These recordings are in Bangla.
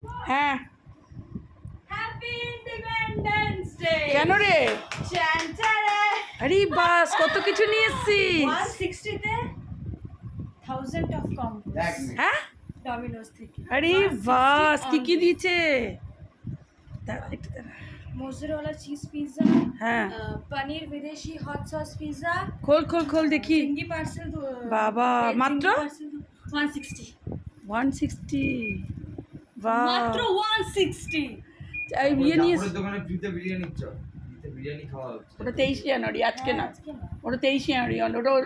হ্যাঁ হ্যাপি ইন্ডিপেন্ডেন্স ডে। কেন রে? চানচারে আরে বাস, কত কিছু নিয়ে এসছিস। 160 তে 1000 অফ কম্বোস হ্যাঁ, ডমিনোস থেকে। আরে বাস, কি কি দিয়েছে? দাঁড়া, একটু দাঁড়া। মোজরেলা চিজ পিৎজা, হ্যাঁ, পনির বিদেশি হট সস পিৎজা, খোল খোল খোল দেখি। চিংড়ি পার্সেল। বাবা, মাত্র 160। 160। বাহ, মাত্র 160। এই বিয়ে নিয়ে জাফরের দোকানে ফ্রিতে বিরিয়ানি চল, ফ্রিতে বিরিয়ানি খাওয়া হচ্ছে। ওটা 23 জানুয়ারি, আজকে না। ওটা 23 জানুয়ারি, ওটা ওর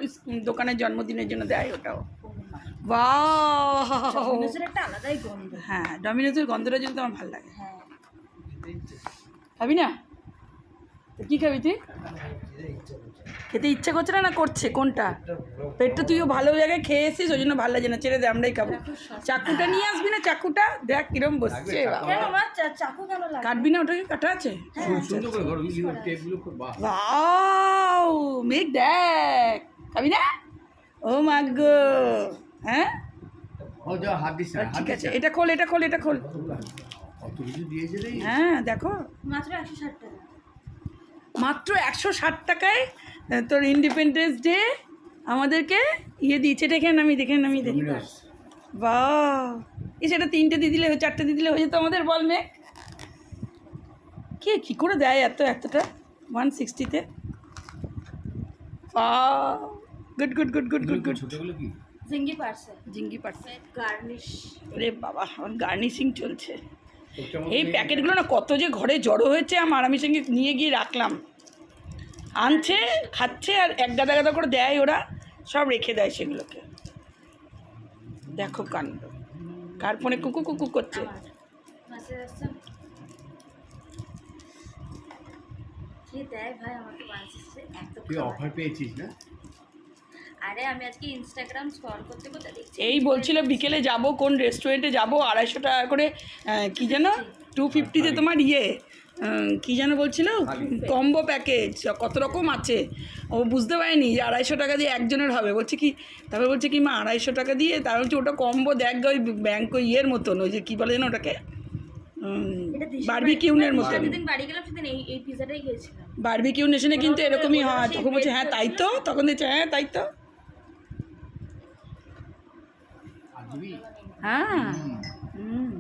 দোকানের জন্মদিনের জন্য দেয় ওটাও। বাহ, ডমিনোসের একটা আলাদাই গন্ধ। হ্যাঁ, ডমিনোজের গন্ধটা যদি আমার ভালো লাগে। হ্যাঁ, খাবি না? তো কি খাবি তুই? খেতে ইচ্ছা করছে না, না করছে? কোনটা? পেটটা তুইও ভালো জায়গায় খেয়ে এসিস, ওই জন্য ভালো লাগে না, ছেড়ে দে, আমরাই খাবো। চাকুটা নিয়ে আসবি না? চাকুটা দেখ কিরম বসছে। কেন মা চাকু কেন লাগে? কাটবি না? ওটাকে কাটা আছে। সুন্দর করে ঘর টেপগুলো খুব বাহ। ওয়াও, মেঘ দেখ। খাবি না? ও মাগো, হ্যাঁ ও যা হাত দিস না, হাত ঠিক দিস আছে, না। এটা খোল, এটা খোল, এটা খোল। কত কিছু দিয়েছে রে। হ্যাঁ দেখো, মাত্র 160 টাকা। মাত্র 160 টাকায় তোর ইন্ডিপেন্ডেন্স ডে আমাদেরকে ইয়ে দিয়েছে। এটা এখানে নামিয়ে দেখে নামিয়ে দেখি। ডমিনোস। বাহ, এই সেটা 3টে দিয়ে দিলে, 4টে দিয়ে দিলে হয়ে যেত আমাদের। বল মেঘ, কে কী করে দেয় এতটা 160-তে? বাহ, good good good good good good. ছোটগুলো কি? জিঙ্গি পার্সেল, জিঙ্গি পারছে। গার্নিশ। আরে বাবা, আমার গার্নিশিং চলছে। তোরটার মধ্যে এই প্যাকেটগুলো না কত যে ঘরে জড়ো হয়েছে, আমার আমি সঙ্গে নিয়ে গিয়ে রাখলাম। আনছে, খাচ্ছে, আর এক গাদা গাদা করে দেয় ওরা, সব রেখে দেয় সেগুলোকে। দেখো কাণ্ড, কার ফোনে কুকু কুকু করছে। মেসেজ আসছে। কি দেয় ভাই আমাকে 160 এত তুই খাবার। অফার পেয়েছিস না? আরে আমি আজকে ইনস্টাগ্রাম স্ক্রল করতে করতে দেখছি এই বলছিল বিকেলে যাব, কোন রেস্টুরেন্টে যাব, 250 টাকা করে কি যেন 250-তে তোমার ইয়ে কি যেন বলছিল, কম্বো প্যাকেজ কত রকম আছে। ও বুঝতে পারেনি যে 250 টাকা দিয়ে একজনের হবে। বলছে কি, তারপরে বলছে কি মা 250 টাকা দিয়ে, তার বলছে ওটা কম্বো দেখ, ওই ব্যাংক ওই ইয়ের মতন, ওই যে কী বলে যেন ওটাকে, বারবিকিউনের মতন। যেদিন বাড়ি গেলাম সেদিন এই পিজাটাই খেয়েছিলাম। বারবিকিউ নেশনে কিন্তু এরকমই হয়। তখন বলছে হ্যাঁ তাই তো, তখন দিচ্ছে হ্যাঁ তাই তো। আর দিবি? হ্যাঁ, হুম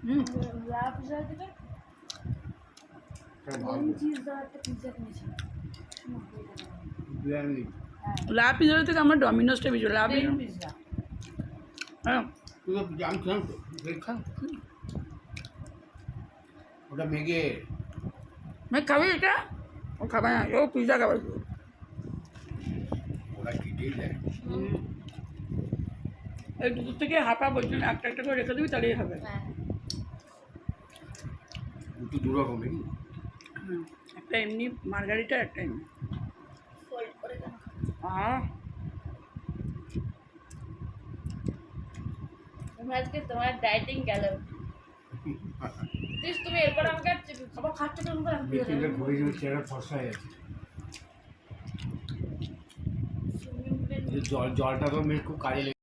হুম, লাভ পিজা দিবে, এটা ভালো। চিজ দেওয়া একটা পিজা কিনেছিলাম। বিরিয়ানি। লাভ পিজার থেকে আমার ডমিনোসটা বেশি লাভ। পিজা হ্যাঁ, তুই তো আমি খেলাম তো। খা। ওটা মেঘে। मैं খাবি এটা? ও খাবে না, ও পিজা খাবে। ওরা কেটেই দেয়। এই দুটো থেকে হাঁপা বলছি না, একটা একটা করে রেখে দিবি, তাহলেই হবে। হ্যাঁ দুটো দুরকম নাকি? হুম, একটা এমনি মার্গারিটা, একটা এমনি। ফোল্ড করে কেন তুমি আজকে তোমার ডায়েটিং গেল প্লিজ তুমি এরপর আমাকে খাবার খাচ্ছে কেমন করে আমি মেয়েটা ঘুরে গেলে চেহারা ফর্সা হয়ে যাচ্ছে। জলটা তো মেয়ে খুব কাজে লেগে